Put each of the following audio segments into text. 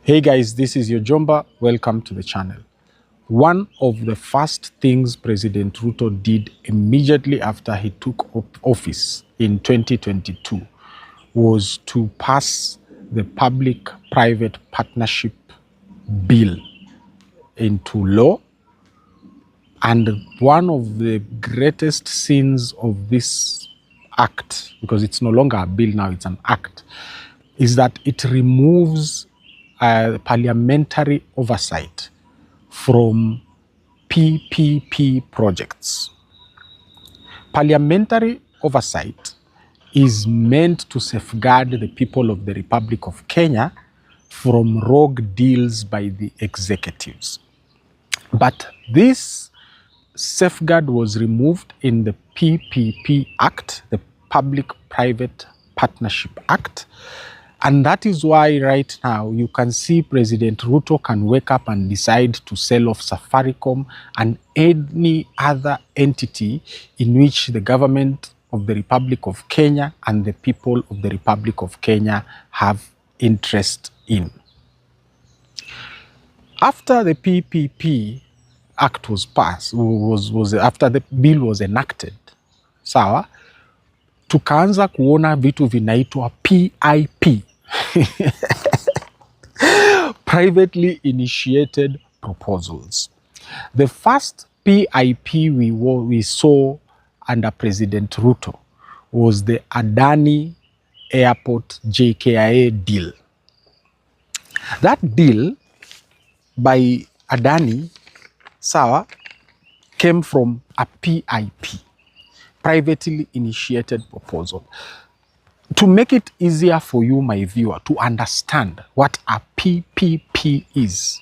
Hey guys, this is your Jomba. Welcome to the channel. One of the first things President Ruto did immediately after he took office in 2022 was to pass the Public-Private Partnership Bill into law. And one of the greatest sins of this act, because it's no longer a bill now, it's an act, is that it removes parliamentary oversight from PPP projects. Parliamentary oversight is meant to safeguard the people of the Republic of Kenya from rogue deals by the executives. But this safeguard was removed in the PPP Act, the Public-Private Partnership Act. And that is why right now you can see President Ruto can wake up and decide to sell off Safaricom and any other entity in which the government of the Republic of Kenya and the people of the Republic of Kenya have interest in. After the PPP Act was passed, after the bill was enacted, sawa, tukaanza kuona vitu vinaitwa PIP. Privately initiated proposals. The first PIP we saw under President Ruto was the Adani Airport JKIA deal. That deal by Adani, sawa, came from a PIP, privately initiated proposal. To make it easier for you, my viewer, to understand what a PPP is.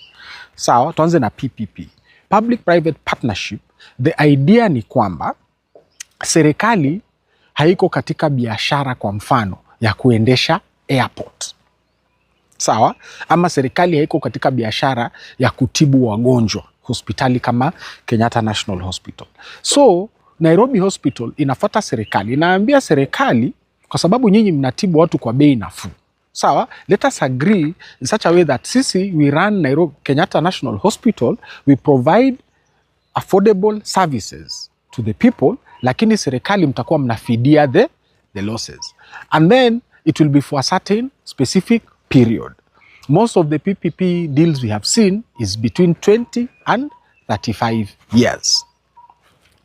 Sawa, tuanze na PPP. Public-Private Partnership, the idea ni kwamba serikali haiko katika biashara, kwa mfano ya kuendesha airport. Sawa, ama serikali haiko katika biashara ya kutibu wagonjwa, hospitali kama Kenyatta National Hospital. So, Nairobi Hospital inafuata serikali, inaambia serikali, kwa sababu nyinyi mnatibu watu kwa bei nafuu. Sawa, let us agree in such a way that sisi we run Nairobi Kenyatta National Hospital, we provide affordable services to the people, lakini serikali mtakuwa mnafidia the losses. And then it will be for a certain specific period. Most of the PPP deals we have seen is between 20 and 35 years.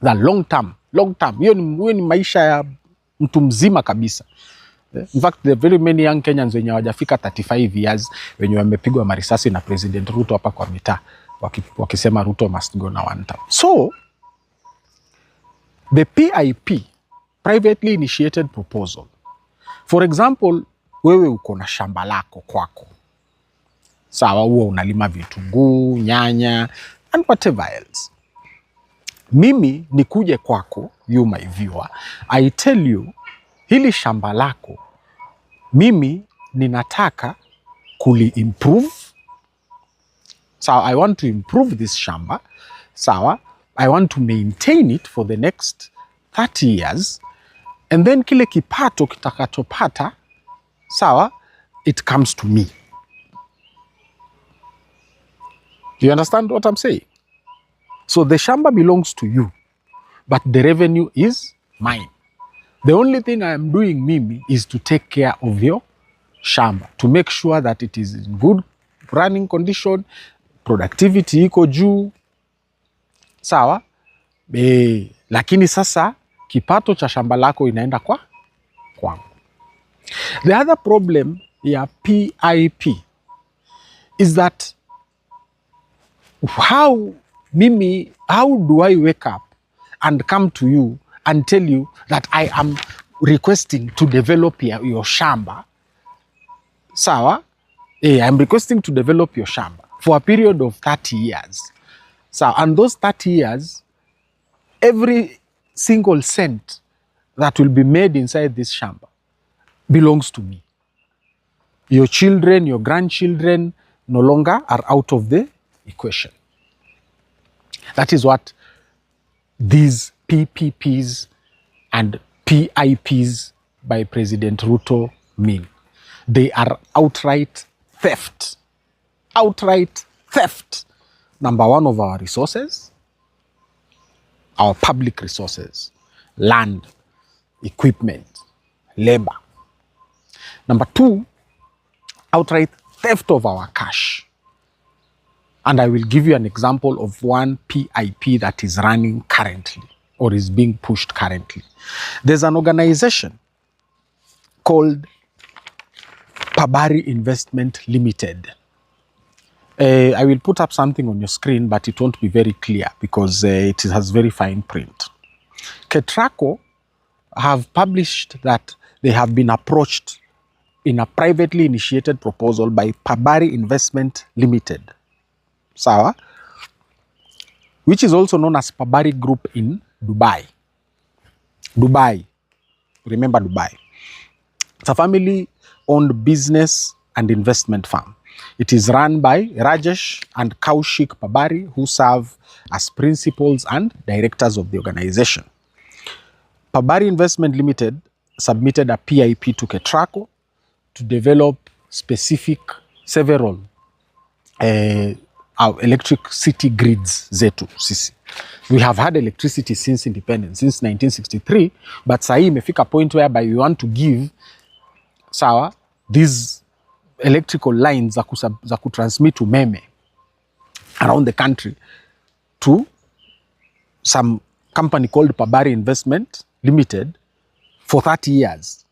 The long term. Hiyo ni maisha ya mtu mzima kabisa. In fact, there are very many young Kenyans wenye hawajafika 35 years wenye wamepigwa marisasi na President Ruto hapa kwa mitaa wakisema Ruto must go na one term. So, the PIP, privately initiated proposal. For example, wewe uko na shamba lako kwako. Sawa, huwa unalima vitunguu, nyanya and whatever else. Mimi nikuje kwako, you my viewer, I tell you, hili shamba lako, mimi ninataka improve. Sawa, I want to improve this shamba. Sawa, I want to maintain it for the next 30 years. And then kile kipato kitakachopata, sawa, it comes to me. Do you understand what I'm saying? So the shamba belongs to you, but the revenue is mine. The only thing I am doing, mimi, is to take care of your shamba, to make sure that it is in good running condition, productivity iko juu. Sawa? Lakini sasa kipato cha shamba lako inaenda kwangu. The other problem ya PIP is that how do I wake up and come to you and tell you that I am requesting to develop your shamba? Sawa? I'm requesting to develop your shamba for a period of 30 years. So, and those 30 years, every single cent that will be made inside this shamba belongs to me. Your children, your grandchildren no longer are out of the equation. That is what these PPPs and PIPs by President Ruto mean. They are outright theft outright theft, number one, of our resources, our public resources, land, equipment, labor. Number two, outright theft of our cash. And I will give you an example of one PIP that is running currently or is being pushed currently. There's an organization called Pabari Investments Limited. I will put up something on your screen, but it won't be very clear because it has very fine print. KETRACO have published that they have been approached in a privately initiated proposal by Pabari Investments Limited, sawa, which is also known as Pabari Group in Dubai. Dubai, remember Dubai. It's a family-owned business and investment firm. It is run by Rajesh and Kaushik Pabari, who serve as principals and directors of the organization. Pabari Investment Limited submitted a PIP to KETRACO to develop several our electricity grids zetu sisi. We have had electricity since independence, since 1963, but sahi imefika point whereby we want to give sawa these electrical lines za kutransmit umeme around the country to some company called Pabari Investment Limited for 30 years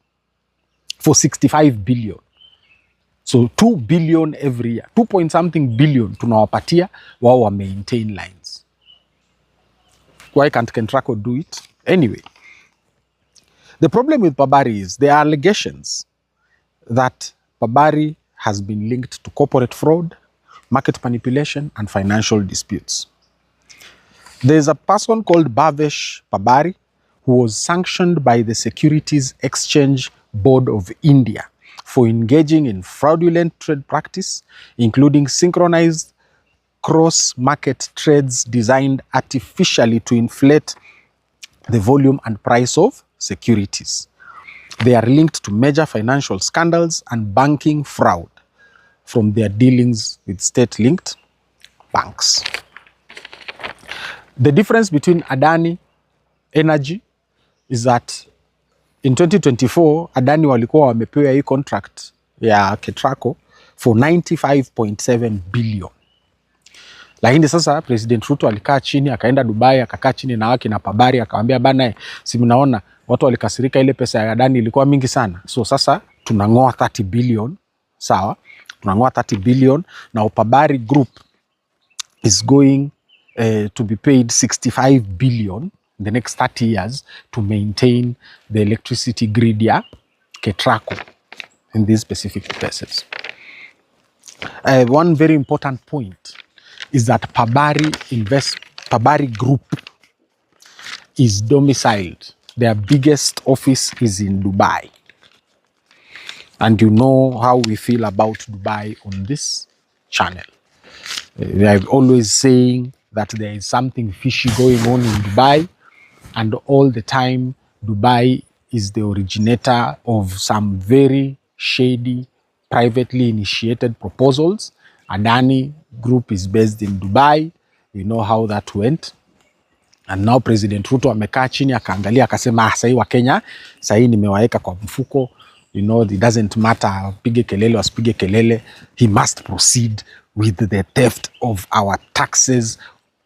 for 65 billion. So 2 billion every year, 2 point something billion tunawapatia wao wa maintain lines. Why can't KETRACO do it? Anyway, the problem with Pabari is there are allegations that Pabari has been linked to corporate fraud, market manipulation, and financial disputes. There's a person called Bhavesh Pabari who was sanctioned by the Securities Exchange Board of India for engaging in fraudulent trade practice, including synchronized cross-market trades designed artificially to inflate the volume and price of securities. They are linked to major financial scandals and banking fraud from their dealings with state-linked banks. The difference between Adani Energy is that in 2024, Adani walikuwa wamepewa hii contract ya KETRACO for 95.7 billion. Lakini sasa President Ruto alikaa chini, akaenda Dubai, akakaa chini na waki na Pabari, akamwambia bana, si mnaona watu walikasirika, ile pesa ya Adani ilikuwa mingi sana. So sasa tunangoa 30 billion, sawa? Tunangoa 30 billion na Pabari Group is going to be paid 65 billion in the next 30 years to maintain the electricity grid ya KETRACO in these specific places. One very important point is that Pabari Group is domiciled. Their biggest office is in Dubai. And you know how we feel about Dubai on this channel. We are always saying that there is something fishy going on in Dubai, and all the time Dubai is the originator of some very shady, privately initiated proposals. Adani Group is based in Dubai. You know how that went. And now President Ruto amekaa chini akaangalia akasema sahi wa Kenya, sahi nimewaeka kwa mfuko. You know, it doesn't matter pige kelele wasipige kelele. He must proceed with the theft of our taxes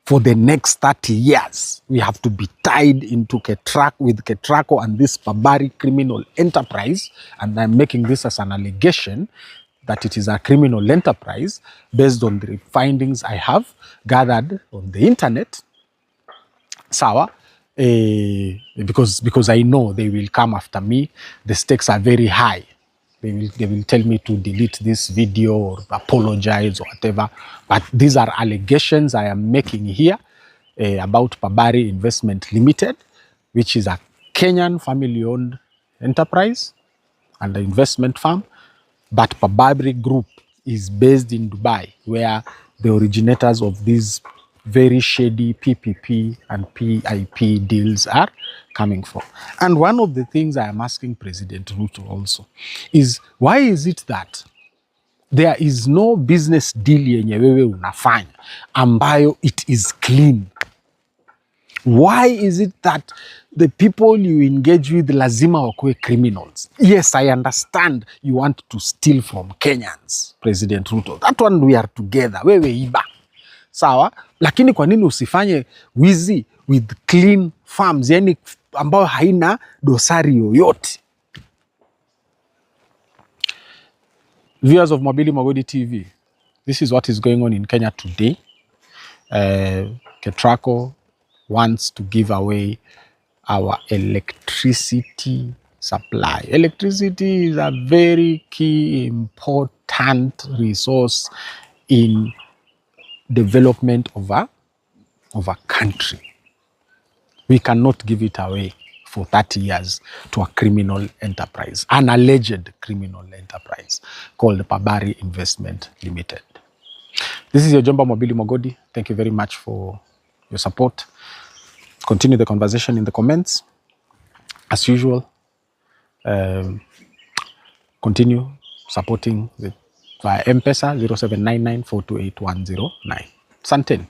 for the next 30 years. We have to be tied into KETRACO and this Pabari criminal enterprise. And I'm making this as an allegation that it is a criminal enterprise based on the findings I have gathered on the internet. Sawa, because I know they will come after me. The stakes are very high. They will tell me to delete this video or apologize or whatever. But these are allegations I am making here about Pabari Investment Limited, which is a Kenyan family-owned enterprise and an investment firm. But Pabari Group is based in Dubai, where the originators of these very shady PPP and PIP deals are coming from. And one of the things I am asking President Ruto also is, why is it that there is no business deal yenye wewe unafanya ambayo it is clean. Why is it that the people you engage with lazima wakuwe criminals? Yes, I understand you want to steal from Kenyans, President Ruto. That one we are together. Wewe iba. Sawa? Lakini kwa nini usifanye wizi with clean farms, yani ambayo haina dosari yoyote? Viewers of Mabili Magodi TV, this is what is going on in Kenya today. KETRACO wants to give away our electricity supply. Electricity is a very key, important resource in development of a country. We cannot give it away for 30 years to a criminal enterprise, an alleged criminal enterprise called Pabari Investments Limited. This is your Jomba Mabili Magodi. Thank you very much for your support. Continue the conversation in the comments. As usual, continue supporting via Mpesa 0799 428 109. Santen.